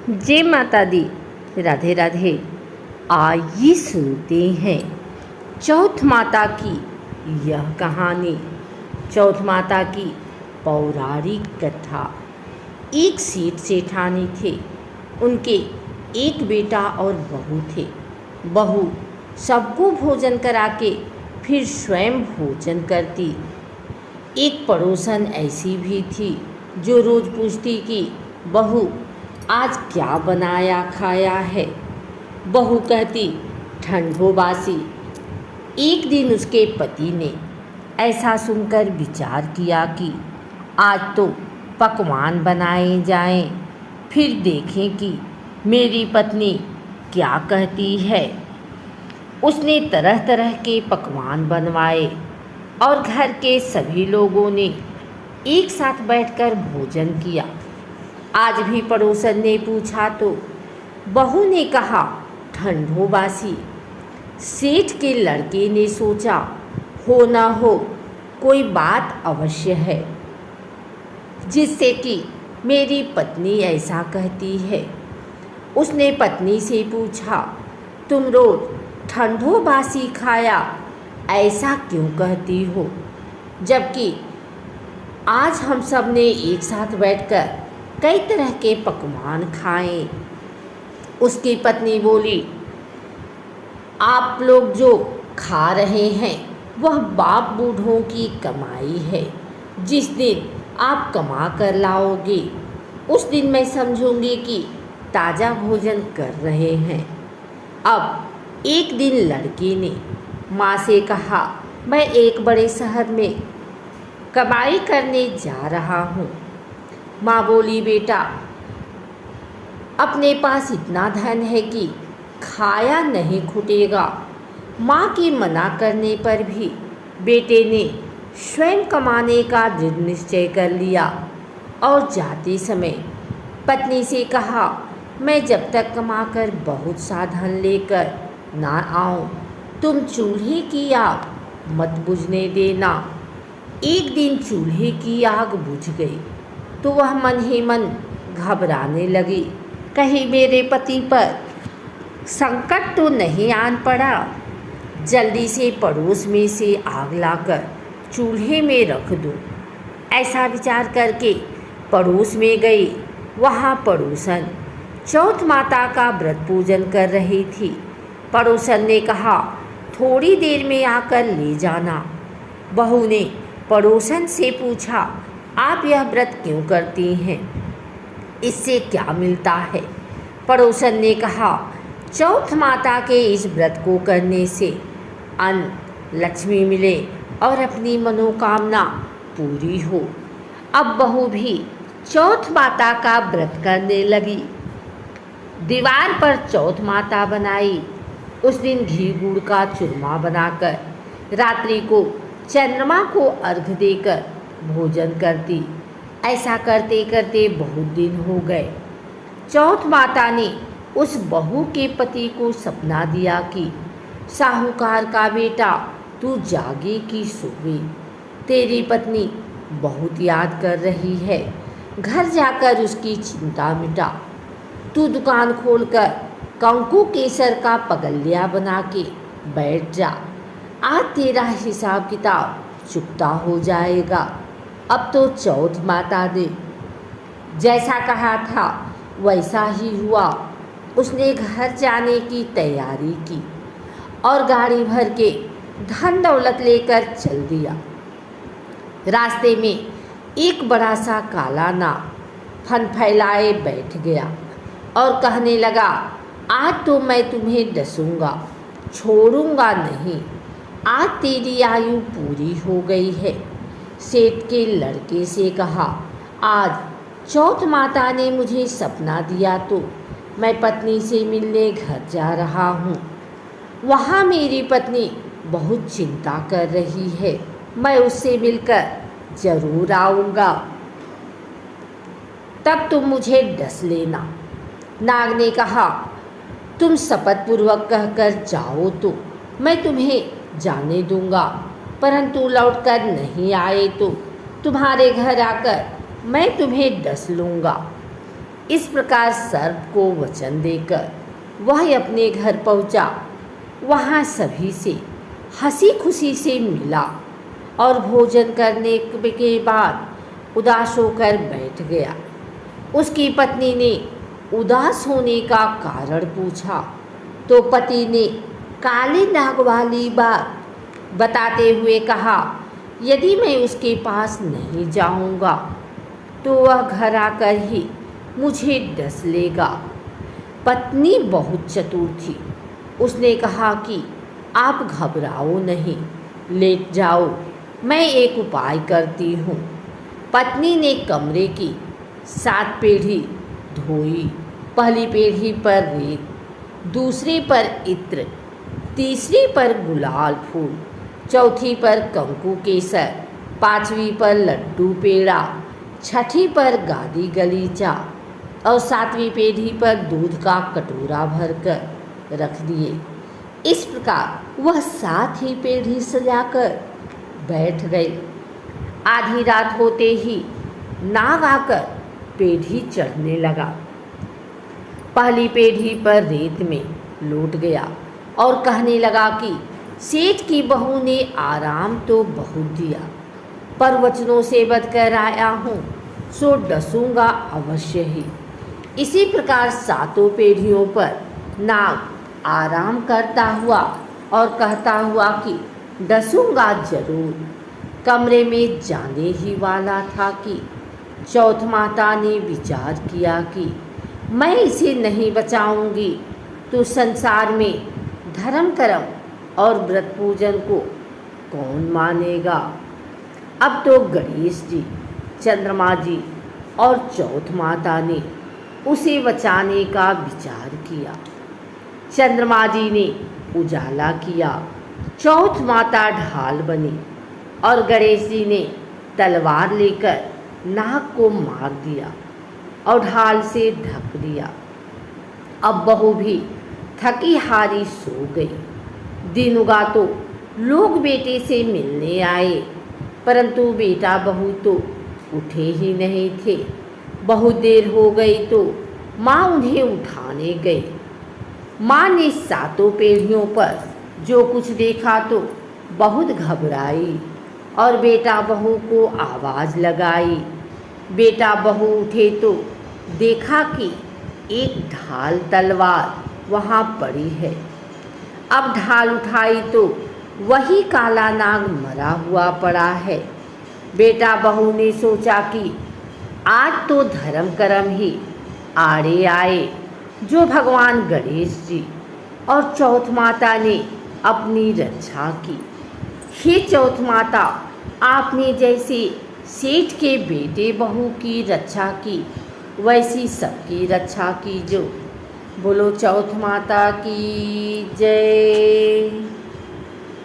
जय माता दी। राधे राधे। आइए सुनते हैं चौथ माता की यह कहानी। चौथ माता की पौराणिक कथा। एक सेठ सेठानी थे। उनके एक बेटा और बहू थे। बहू सबको भोजन करा के फिर स्वयं भोजन करती। एक पड़ोसन ऐसी भी थी जो रोज़ पूछती कि बहू आज क्या बनाया खाया है। बहू कहती ठंडो बासी। एक दिन उसके पति ने ऐसा सुनकर विचार किया कि आज तो पकवान बनाए जाएं, फिर देखें कि मेरी पत्नी क्या कहती है। उसने तरह तरह के पकवान बनवाए और घर के सभी लोगों ने एक साथ बैठकर भोजन किया। आज भी पड़ोसन ने पूछा तो बहू ने कहा ठंडो बासी। सेठ के लड़के ने सोचा हो ना हो कोई बात अवश्य है जिससे कि मेरी पत्नी ऐसा कहती है। उसने पत्नी से पूछा तुम रोज ठंडो बासी खाया ऐसा क्यों कहती हो, जबकि आज हम सब ने एक साथ बैठकर कई तरह के पकवान खाए। उसकी पत्नी बोली आप लोग जो खा रहे हैं वह बाप बूढ़ों की कमाई है। जिस दिन आप कमा कर लाओगे उस दिन मैं समझूंगी कि ताज़ा भोजन कर रहे हैं। अब एक दिन लड़की ने माँ से कहा मैं एक बड़े शहर में कमाई करने जा रहा हूँ। माँ बोली बेटा अपने पास इतना धन है कि खाया नहीं खुटेगा। माँ के मना करने पर भी बेटे ने स्वयं कमाने का दृढ़ निश्चय कर लिया और जाते समय पत्नी से कहा मैं जब तक कमाकर बहुत सा धन लेकर ना आऊँ तुम चूल्हे की आग मत बुझने देना। एक दिन चूल्हे की आग बुझ गई तो वह मन ही मन घबराने लगी, कहीं मेरे पति पर संकट तो नहीं आन पड़ा। जल्दी से पड़ोस में से आग लाकर चूल्हे में रख दूं। ऐसा विचार करके पड़ोस में गई। वहाँ पड़ोसन चौथ माता का व्रत पूजन कर रही थी। पड़ोसन ने कहा थोड़ी देर में आकर ले जाना। बहू ने पड़ोसन से पूछा आप यह व्रत क्यों करती हैं, इससे क्या मिलता है। पड़ोसन ने कहा चौथ माता के इस व्रत को करने से अन्न लक्ष्मी मिले और अपनी मनोकामना पूरी हो। अब बहू भी चौथ माता का व्रत करने लगी। दीवार पर चौथ माता बनाई। उस दिन घी गुड़ का चूरमा बनाकर रात्रि को चंद्रमा को अर्घ देकर भोजन करती। ऐसा करते करते बहुत दिन हो गए। चौथ माता ने उस बहू के पति को सपना दिया कि साहूकार का बेटा तू जागे कि सोवे, तेरी पत्नी बहुत याद कर रही है, घर जाकर उसकी चिंता मिटा। तू दुकान खोलकर कंकु केसर का पगलिया बना के बैठ जा। आज तेरा हिसाब किताब चुकता हो जाएगा। अब तो चौथ माता ने जैसा कहा था वैसा ही हुआ। उसने घर जाने की तैयारी की और गाड़ी भर के धन दौलत लेकर चल दिया। रास्ते में एक बड़ा सा काला नाग फन फैलाए बैठ गया और कहने लगा आज तो मैं तुम्हें डसूंगा, छोड़ूंगा नहीं। आज तेरी आयु पूरी हो गई है। सेठ के लड़के से कहा आज चौथ माता ने मुझे सपना दिया तो मैं पत्नी से मिलने घर जा रहा हूँ। वहाँ मेरी पत्नी बहुत चिंता कर रही है, मैं उससे मिलकर जरूर आऊँगा, तब तुम मुझे डस लेना। नाग ने कहा तुम शपथ पूर्वक कहकर जाओ तो मैं तुम्हें जाने दूंगा, परंतु लौटकर नहीं आए तो तुम्हारे घर आकर मैं तुम्हें डस लूँगा। इस प्रकार सर्प को वचन देकर वह अपने घर पहुंचा। वहाँ सभी से हंसी खुशी से मिला और भोजन करने के बाद उदास होकर बैठ गया। उसकी पत्नी ने उदास होने का कारण पूछा तो पति ने काले नाग वाली बात बताते हुए कहा, यदि मैं उसके पास नहीं जाऊंगा तो वह घर आकर ही मुझे डस लेगा। पत्नी बहुत चतुर थी। उसने कहा कि आप घबराओ नहीं, लेट जाओ, मैं एक उपाय करती हूँ। पत्नी ने कमरे की 7 पीढ़ी धोई। पहली पीढ़ी पर रेत, दूसरी पर इत्र, तीसरी पर गुलाल फूल, चौथी पर कंकु केसर, 5वीं पर लड्डू पेड़ा, 6ठी पर गादी गलीचा और 7वीं पीढ़ी पर दूध का कटोरा भरकर रख दिए। इस प्रकार वह 7 ही पीढ़ी सजाकर बैठ गई। आधी रात होते ही नाग आकर पीढ़ी चढ़ने लगा। पहली पीढ़ी पर रेत में लौट गया और कहने लगा कि सेठ की बहू ने आराम तो बहुत दिया, पर वचनों से बदकर आया हूँ सो डसूंगा अवश्य ही। इसी प्रकार 7 पीढ़ियों पर नाग आराम करता हुआ और कहता हुआ कि डसूंगा जरूर। कमरे में जाने ही वाला था कि चौथ माता ने विचार किया कि मैं इसे नहीं बचाऊंगी तो संसार में धर्म कर्म और व्रत पूजन को कौन मानेगा। अब तो गणेश जी, चंद्रमा जी और चौथ माता ने उसे बचाने का विचार किया। चंद्रमा जी ने उजाला किया, चौथ माता ढाल बनी और गणेश जी ने तलवार लेकर नाग को मार दिया और ढाल से ढक दिया। अब बहू भी थकी हारी सो गई। दिन उगा तो लोग बेटे से मिलने आए, परंतु बेटा बहू तो उठे ही नहीं थे। बहुत देर हो गई तो माँ उन्हें उठाने गई। माँ ने 7 पीढ़ियों पर जो कुछ देखा तो बहुत घबराई और बेटा बहू को आवाज़ लगाई। बेटा बहू उठे तो देखा कि एक ढाल तलवार वहाँ पड़ी है। अब ढाल उठाई तो वही काला नाग मरा हुआ पड़ा है। बेटा बहू ने सोचा कि आज तो धर्म कर्म ही आड़े आए, जो भगवान गणेश जी और चौथ माता ने अपनी रक्षा की। हे चौथ माता, आपने जैसे सेठ के बेटे बहू की रक्षा की, वैसी सबकी रक्षा कीजो। बोलो चौथ माता की जय।